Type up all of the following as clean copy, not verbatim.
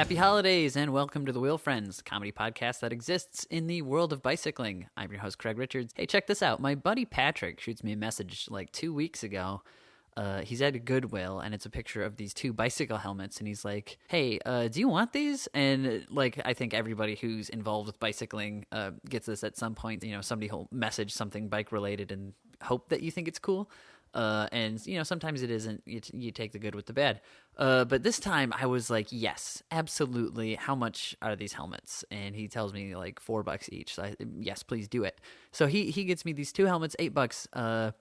Happy holidays and welcome to the Wheel Friends, comedy podcast that exists in the world of bicycling. I'm your host, Craig Richards. Hey, check this out. My buddy Patrick shoots me a message like 2 weeks ago. He's at a Goodwill, and it's a picture of these two bicycle helmets, and he's like, hey, do you want these? And, like, I think everybody who's involved with bicycling gets this at some point. You know, somebody will message something bike-related and hope that you think it's cool. And, you know, sometimes it isn't. You take the good with the bad. But this time I was like, yes, absolutely. How much are these helmets? And he tells me like $4 each. So yes, please do it. So he gets me these two helmets, $8.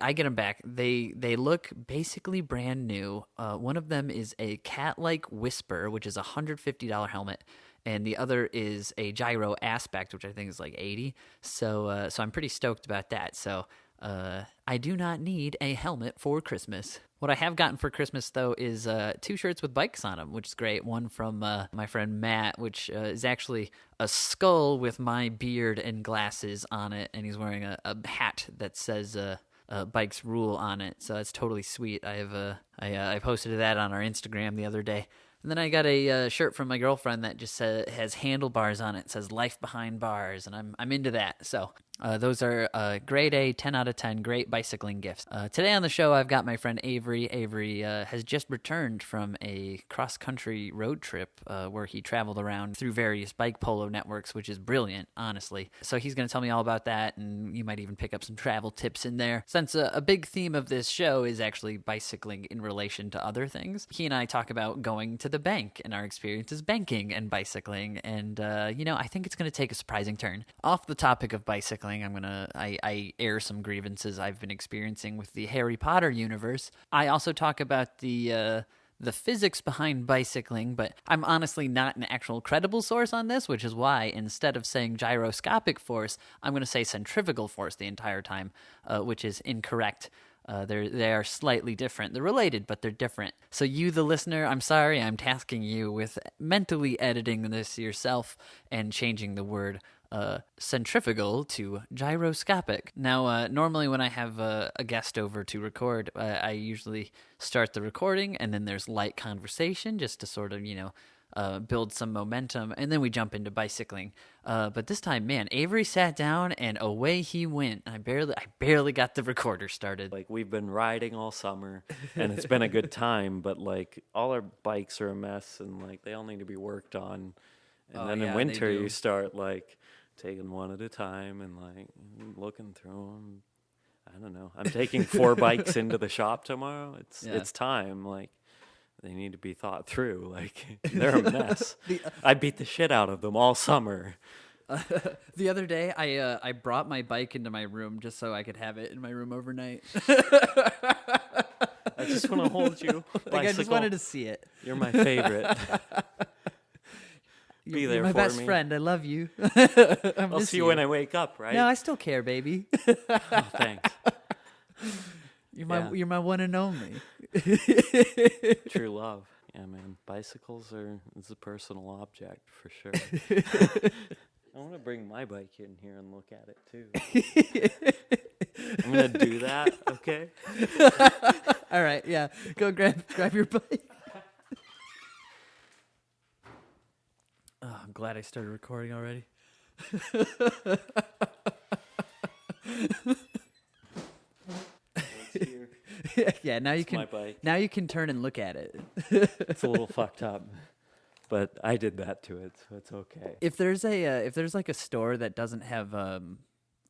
I get them back. They look basically brand new. One of them is a cat-like Whisper, which is a $150 helmet. And the other is a Gyro Aspect, which I think is like $80. So I'm pretty stoked about that. So I do not need a helmet for Christmas. What I have gotten for Christmas, though, is 2 shirts with bikes on them, which is great. One from my friend Matt, which is actually a skull with my beard and glasses on it, and he's wearing a hat that says Bikes Rule on it, so that's totally sweet. I posted that on our Instagram the other day. And then I got a shirt from my girlfriend that just has handlebars on it. It says "Life Behind Bars," and I'm into that. So those are grade A, 10 out of 10, great bicycling gifts. Today on the show, I've got my friend Avery. Avery has just returned from a cross-country road trip where he traveled around through various bike polo networks, which is brilliant, honestly. So he's going to tell me all about that, and you might even pick up some travel tips in there. Since a big theme of this show is actually bicycling in relation to other things, he and I talk about going to the bank and our experiences banking and bicycling, and I think it's going to take a surprising turn. Off the topic of bicycling, I air some grievances I've been experiencing with the Harry Potter universe. I also talk about the physics behind bicycling, but I'm honestly not an actual credible source on this, which is why instead of saying gyroscopic force, I'm going to say centrifugal force the entire time, which is incorrect. They are slightly different. They're related, but they're different. So you, the listener, I'm sorry, I'm tasking you with mentally editing this yourself and changing the word centrifugal to gyroscopic. Now, normally when I have a guest over to record, I usually start the recording, and then there's light conversation just to sort of, build some momentum, and then we jump into bicycling. But this time, man, Avery sat down and away he went. I barely got the recorder started. Like, we've been riding all summer, and it's been a good time, but like all our bikes are a mess, and like they all need to be worked on. And then in winter, you start like taking one at a time and like looking through them. I don't know. I'm taking 4 bikes into the shop tomorrow. It's time. Like, they need to be thought through. Like, they're a mess. I beat the shit out of them all summer. The other day, I brought my bike into my room just so I could have it in my room overnight. I just want to hold you. Like, I just wanted to see it. You're my favorite. Be there You're my for best me. friend. I love you. I'll see you when I wake up, right? No, I still care, baby. Oh, thanks. You're my one and only. True love. Yeah, man. Bicycles is a personal object for sure. I want to bring my bike in here and look at it too. I'm gonna do that. Okay. All right. Yeah. Go grab your bike. Oh, I'm glad I started recording already. Yeah, now you can. My bike. Now you can turn and look at it. It's a little fucked up, but I did that to it, so it's okay. If there's like a store that doesn't have or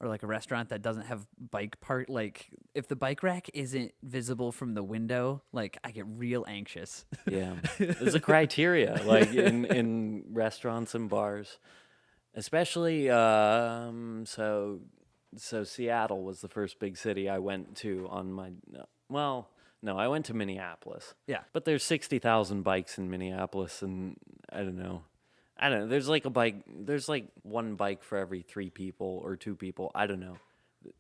like a restaurant that doesn't have bike part, like if the bike rack isn't visible from the window, like I get real anxious. Yeah, there's a criteria like in restaurants and bars, especially. So Seattle was the first big city I went to on my. Well, no, I went to Minneapolis. Yeah, but there's 60,000 bikes in Minneapolis, and I don't know. There's like one bike for every 3 people or 2 people. I don't know.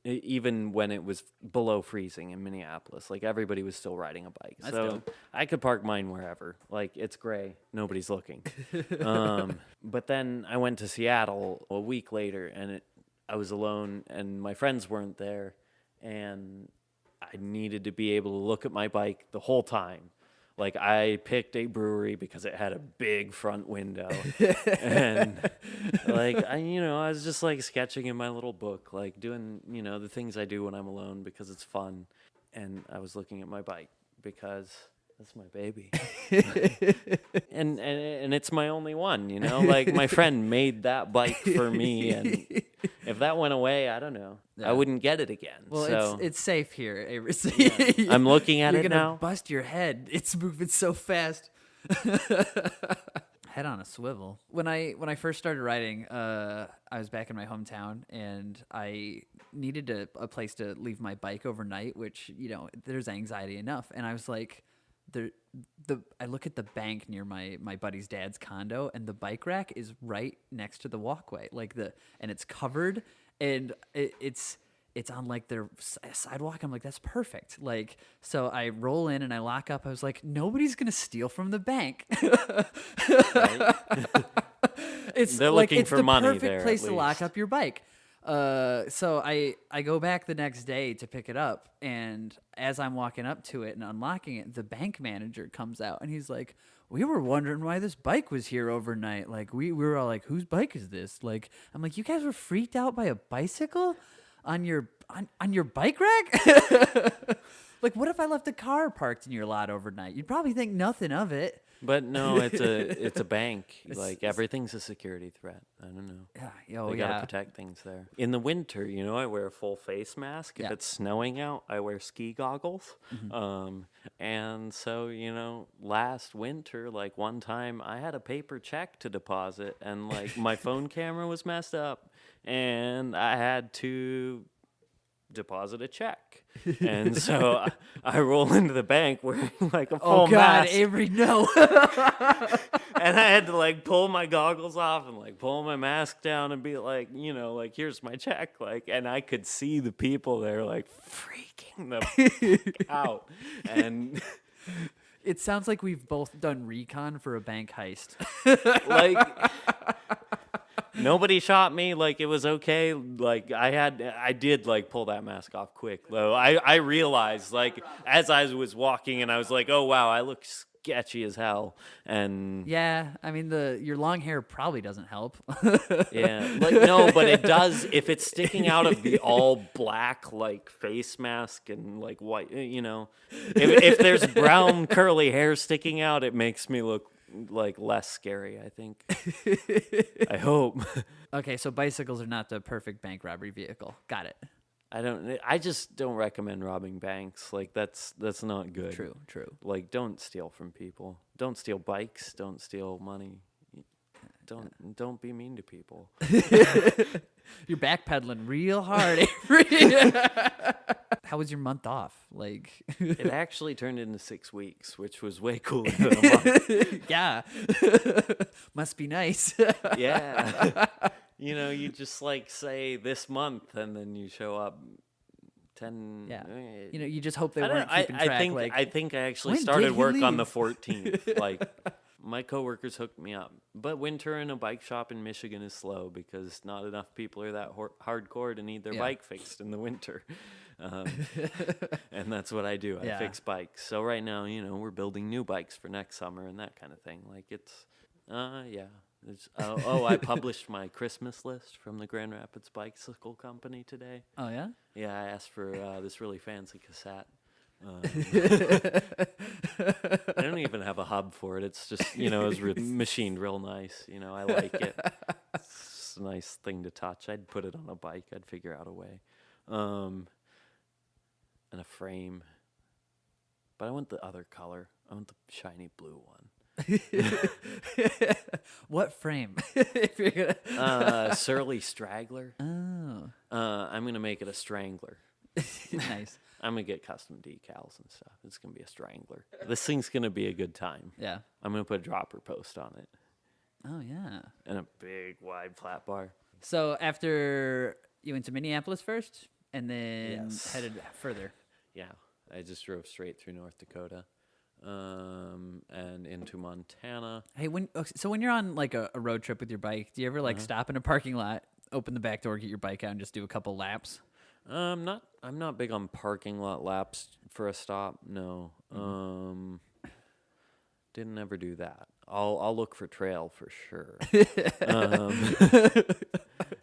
Even when it was below freezing in Minneapolis, like everybody was still riding a bike. That's so dope. I could park mine wherever. Like, it's gray, nobody's looking. But then I went to Seattle a week later, and I was alone, and my friends weren't there, and I needed to be able to look at my bike the whole time. Like, I picked a brewery because it had a big front window. And, like, I was just, like, sketching in my little book, like, doing, the things I do when I'm alone because it's fun. And I was looking at my bike because that's my baby. and it's my only one, Like, my friend made that bike for me, and if that went away, I don't know. Yeah. I wouldn't get it again. Well, so. it's safe here, Avery. Yeah. I'm looking at it now. You're gonna bust your head. It's moving so fast. Head on a swivel. When I first started riding, I was back in my hometown, and I needed a place to leave my bike overnight, which, there's anxiety enough. And I was like, I look at the bank near my buddy's dad's condo, and the bike rack is right next to the walkway, and it's covered, and it's on like their sidewalk. I'm like, that's perfect. Like, so I roll in and I lock up. I was like, nobody's gonna steal from the bank. They're looking for money there. It's the perfect place to lock up your bike. So I go back the next day to pick it up, and as I'm walking up to it and unlocking it, the bank manager comes out, and he's like, we were wondering why this bike was here overnight. Like, we were all like, whose bike is this? Like, I'm like, you guys were freaked out by a bicycle on your bike rack? Like, what if I left a car parked in your lot overnight? You'd probably think nothing of it. But no, it's a bank. Like, everything's a security threat. I don't know. Yeah, they gotta protect things there. In the winter, I wear a full face mask. If it's snowing out, I wear ski goggles. Mm-hmm. And so, last winter, like, one time I had a paper check to deposit, and like my phone camera was messed up, and I had to deposit a check. And so I roll into the bank wearing like a full mask. Avery, no. And I had to like pull my goggles off and like pull my mask down and be like, like, here's my check. Like, and I could see the people there like freaking the fuck out. And it sounds like we've both done recon for a bank heist. Like, nobody shot me. Like, it was okay. Like, I did like pull that mask off quick though. I realized, like, as I was walking, and I was like, oh wow, I look sketchy as hell. And yeah, I mean, your long hair probably doesn't help. Yeah, like, no, but it does if it's sticking out of the all black like face mask and like white. If there's brown curly hair sticking out, it makes me look like less scary, I think. I hope. Okay, so bicycles are not the perfect bank robbery vehicle. Got it. I just don't recommend robbing banks. Like, that's not good. True. Like, don't steal from people. Don't steal bikes. Don't steal money. Don't be mean to people. You're backpedaling real hard, Avery. How was your month off? Like, it actually turned into 6 weeks, which was way cooler than a month. Yeah. Must be nice. Yeah. You just like say this month, and then you show up 10. Yeah. You just hope they weren't keeping track. I think I actually started work on the 14th. Like, my coworkers hooked me up. But winter in a bike shop in Michigan is slow because not enough people are that hardcore to need their bike fixed in the winter. And that's what I do. I fix bikes. So right now, we're building new bikes for next summer and that kind of thing. Like, it's, yeah. I published my Christmas list from the Grand Rapids Bicycle Company today. Oh, yeah? Yeah, I asked for this really fancy cassette. I don't even have a hub for it. It's just, it was machined real nice. I like it. It's a nice thing to touch. I'd put it on a bike. I'd figure out a way. And a frame. But I want the other color. I want the shiny blue one. What frame? If you're gonna Surly Straggler. Oh. I'm gonna make it a Strangler. Nice. I'm gonna get custom decals and stuff. It's gonna be a Strangler. This thing's gonna be a good time. Yeah. I'm gonna put a dropper post on it. Oh yeah. And a big wide flat bar. So after you went to Minneapolis first, and then headed further. Yeah, I just drove straight through North Dakota. And into Montana. Hey, when you're on like a road trip with your bike, do you ever like stop in a parking lot, open the back door, get your bike out, and just do a couple laps? I'm not big on parking lot laps for a stop. No. Didn't ever do that. I'll look for trail for sure.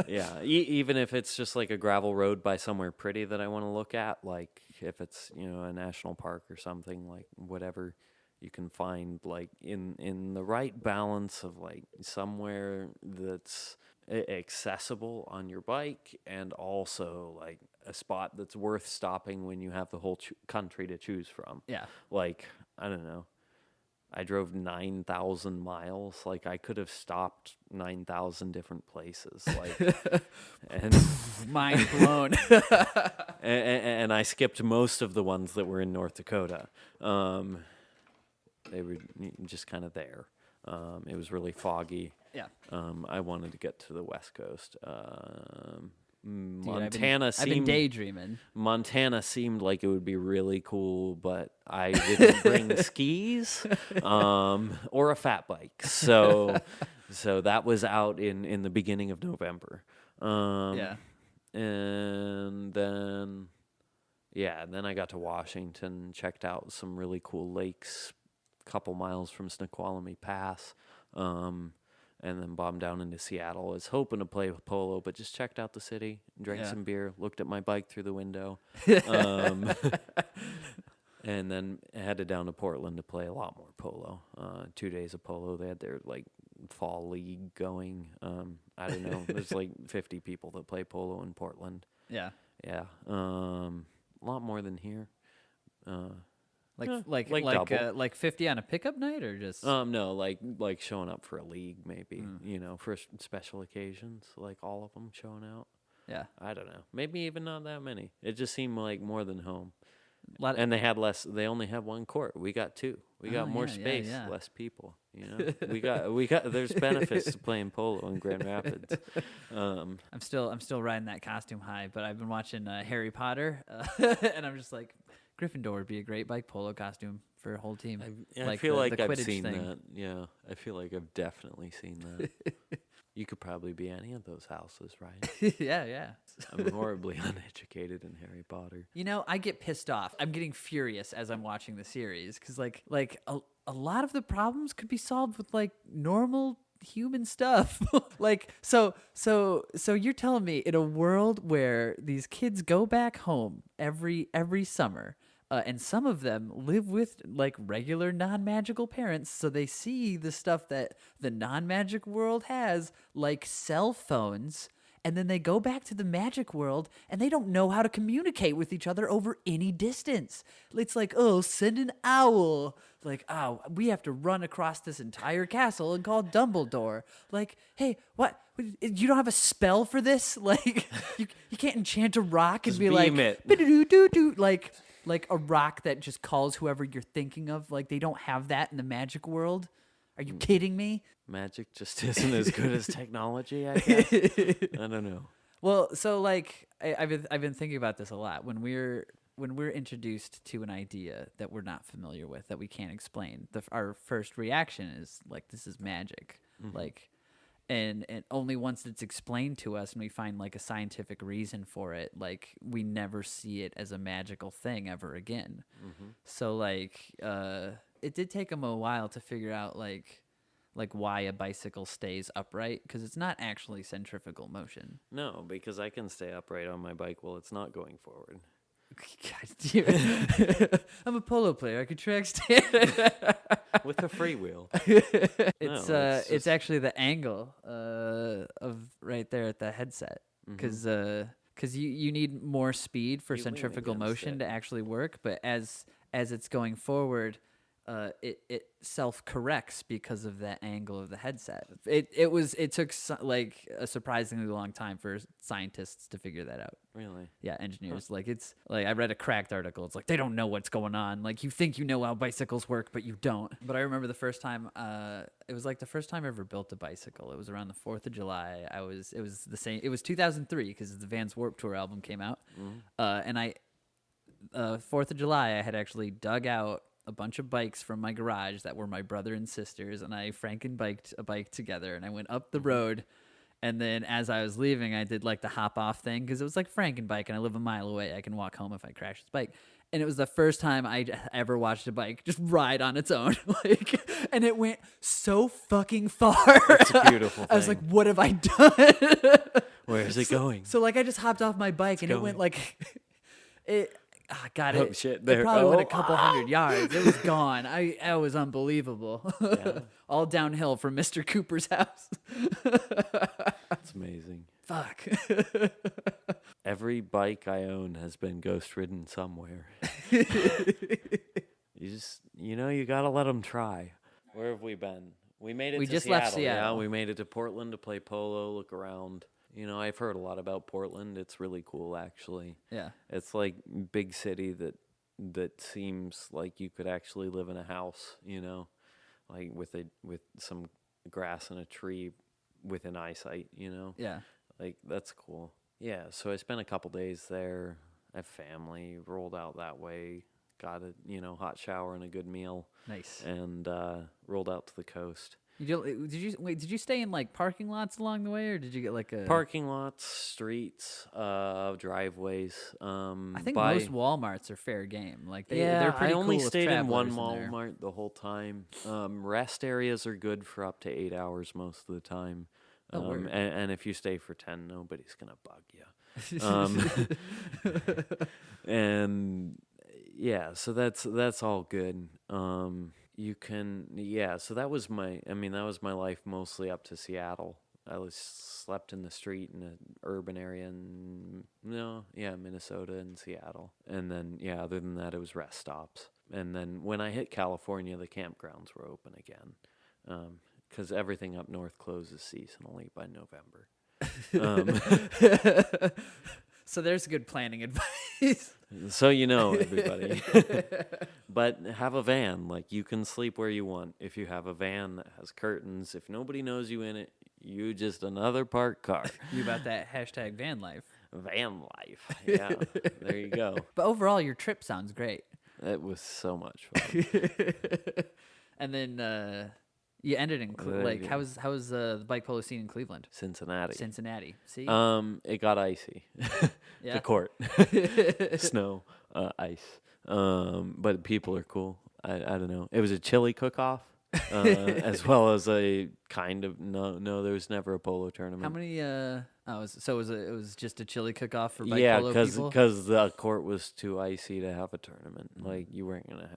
Yeah, even if it's just like a gravel road by somewhere pretty that I want to look at, like if it's a national park or something, like whatever you can find, like in the right balance of like somewhere that's accessible on your bike and also like a spot that's worth stopping when you have the whole country to choose from. Yeah. Like, I don't know. I drove 9,000 miles. Like, I could have stopped 9,000 different places. Like, and mind blown. and I skipped most of the ones that were in North Dakota. They were just kind of there. It was really foggy. Yeah. I wanted to get to the West Coast. Dude, Montana I've been daydreaming. Montana seemed like it would be really cool, but I didn't bring skis or a fat bike. So that was out in the beginning of November. Yeah. And then I got to Washington, checked out some really cool lakes a couple miles from Snoqualmie Pass. And then bombed down into Seattle. I was hoping to play polo, but just checked out the city, drank some beer, looked at my bike through the window, and then headed down to Portland to play a lot more polo. 2 days of polo. They had their like fall league going. I don't know. There's like 50 people that play polo in Portland. Yeah. Yeah. A lot more than here. Like 50 on a pickup night, or just no, like showing up for a league, maybe, for special occasions, like all of them showing out. Yeah. I don't know, maybe even not that many. It just seemed like more than home. And they had less. They only had one court. We got two. We got more space, less people. We got. There's benefits to playing polo in Grand Rapids. I'm still riding that costume high, but I've been watching Harry Potter, and I'm just like, Gryffindor would be a great bike polo costume for a whole team. I feel like I've seen that. Yeah, I feel like I've definitely seen that. You could probably be any of those houses, right? Yeah. I'm horribly uneducated in Harry Potter. I get pissed off. I'm getting furious as I'm watching the series because like a lot of the problems could be solved with like normal human stuff. Like so you're telling me in a world where these kids go back home every summer, and some of them live with like regular non-magical parents, so they see the stuff that the non-magic world has, like cell phones, and then they go back to the magic world and they don't know how to communicate with each other over any distance. It's like, oh, send an owl. Like, oh, we have to run across this entire castle and call Dumbledore. Like, hey, what? You don't have a spell for this? Like, you can't enchant a rock and just be beam like, it. like a rock that just calls whoever you're thinking of. Like, they don't have that in the magic world. Are you kidding me? Magic just isn't as good as technology, I guess. I don't know. Well, so like I've been thinking about this a lot when we're introduced to an idea that we're not familiar with, that we can't explain. Our first reaction is like, this is magic. Mm-hmm. Like, and only once it's explained to us and we find like a scientific reason for it, like we never see it as a magical thing ever again. Mm-hmm. So like it did take them a while to figure out like why a bicycle stays upright, because it's not actually centrifugal motion. No, because I can stay upright on my bike while it's not going forward. God, I'm a polo player. I can track stand with a freewheel. It's actually the angle of right there at the headset, because you need more speed for centrifugal motion to actually work, but as it's going forward, it self-corrects because of that angle of the headset. It took like a surprisingly long time for scientists to figure that out. Really? Yeah, engineers. Huh. Like it's like I read a Cracked article. It's like they don't know what's going on. Like you think you know how bicycles work, but you don't. But I remember the first time. It was like the first time I ever built a bicycle. It was around the 4th of July. It was the same. It was 2003 because the Vans Warped Tour album came out. And 4th of July, I had actually dug out a bunch of bikes from my garage that were my brother and sister's, and I franken-biked a bike together, and I went up the road, and then as I was leaving, I did like the hop-off thing, because it was like franken-bike, and I live a mile away. I can walk home if I crash this bike. And it was the first time I ever watched a bike just ride on its own. Like, and it went so fucking far. It's a beautiful thing. I was like, what have I done? Where is it going? So like I just hopped off my bike and it went like it God, Oh, it, shit. it probably went a couple hundred yards. It was gone. It was unbelievable. Yeah. All downhill from Mr. Cooper's house. That's amazing. Fuck. Every bike I own has been ghost ridden somewhere. You gotta let them try. Where have we been? We made it We to just Seattle. left Seattle. Yeah, we made it to Portland to play polo, look around. I've heard a lot about Portland. It's really cool, actually. Yeah. It's like big city that seems like you could actually live in a house, like with some grass and a tree within eyesight, Yeah. Like, that's cool. Yeah, so I spent a couple days there. I have family, rolled out that way, got a, hot shower and a good meal. Nice. And rolled out to the coast. Did you stay in like parking lots along the way, or did you get like a Parking lots, streets, driveways. I think most Walmarts are fair game. Like they're pretty I only cool with stayed in one travelers in there. Walmart the whole time. Rest areas are good for up to 8 hours most of the time. And if you stay for 10, nobody's gonna bug you. And yeah, so that's all good. So that was my life mostly up to Seattle. I slept in the street in an urban area in Minnesota and Seattle. And then other than that, it was rest stops. And then when I hit California, the campgrounds were open again, because everything up north closes seasonally by November. So there's good planning advice. So everybody. But have a van. Like, you can sleep where you want. If you have a van that has curtains, if nobody knows you in it, you just another parked car. You about that hashtag van life. Van life. Yeah, there you go. But overall, your trip sounds great. It was so much fun. And then you ended in how was the bike polo scene in Cleveland? Cincinnati. See? It got icy. Yeah. The court. Snow, ice. But people are cool. I don't know. It was a chili cook-off, as well as a kind of no. There was never a polo tournament. How many? It was just a chili cook-off for bike polo people. Because the court was too icy to have a tournament. Like, you weren't gonna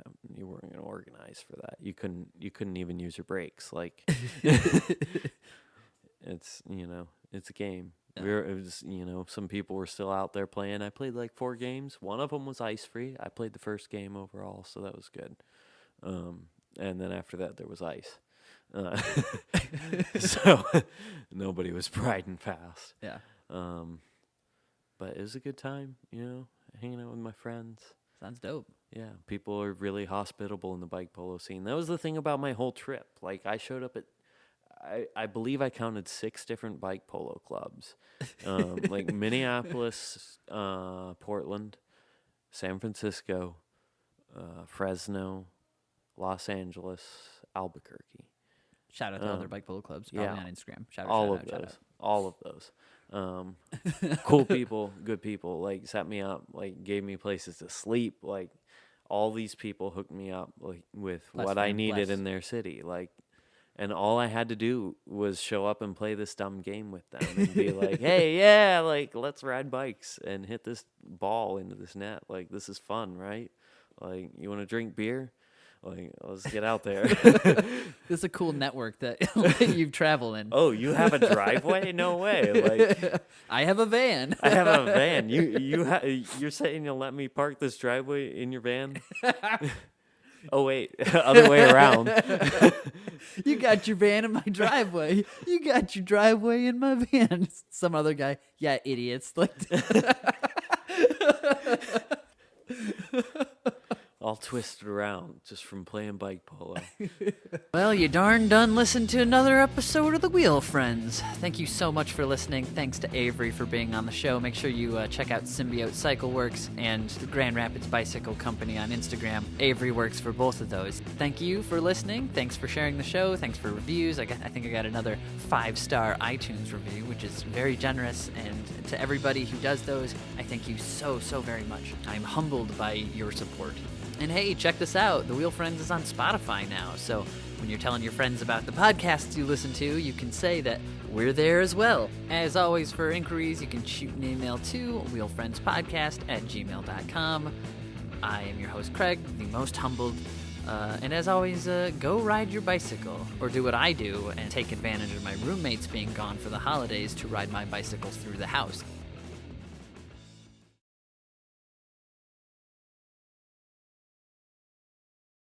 organize for that. You couldn't even use your brakes. Like, it's it's a game. Yeah. Some people were still out there playing. I played like 4 games. One of them was ice free. I played the first game overall, so that was good. And then after that, there was ice. So nobody was riding fast. Yeah. But it was a good time, hanging out with my friends. Sounds dope. Yeah, people are really hospitable in the bike polo scene. That was the thing about my whole trip. Like, I showed up at, I believe I counted 6 different bike polo clubs. Like Minneapolis, Portland, San Francisco, Fresno, Los Angeles, Albuquerque. Shout out to other bike polo clubs, probably on Instagram. All of those. Cool people, good people, like, set me up, like, gave me places to sleep. Like, all these people hooked me up, like, with what I needed in their city. Like, and all I had to do was show up and play this dumb game with them and be like, hey, yeah, like, let's ride bikes and hit this ball into this net. Like, this is fun, right? Like, you want to drink beer? Like, let's get out there. This is a cool network that you've traveled in. Oh, you have a driveway? No way. Like, I have a van. I have a van. You're saying you'll let me park this driveway in your van? Oh, wait. Other way around. You got your van in my driveway. You got your driveway in my van. Some other guy. Yeah, idiots. Like, all twisted around just from playing bike polo. Well, you darn done listened to another episode of The Wheel Friends. Thank you so much for listening. Thanks to Avery for being on the show. Make sure you check out Symbiote Cycle Works and the Grand Rapids Bicycle Company on Instagram. Avery works for both of those. Thank you for listening. Thanks for sharing the show. Thanks for reviews. I think I got another 5-star iTunes review, which is very generous. And to everybody who does those, I thank you so very much. I'm humbled by your support. And hey, check this out. The Wheel Friends is on Spotify now, so when you're telling your friends about the podcasts you listen to, you can say that we're there as well. As always, for inquiries, you can shoot an email to wheelfriendspodcast@gmail.com. I am your host, Craig, the most humbled. And as always, go ride your bicycle, or do what I do and take advantage of my roommates being gone for the holidays to ride my bicycle through the house.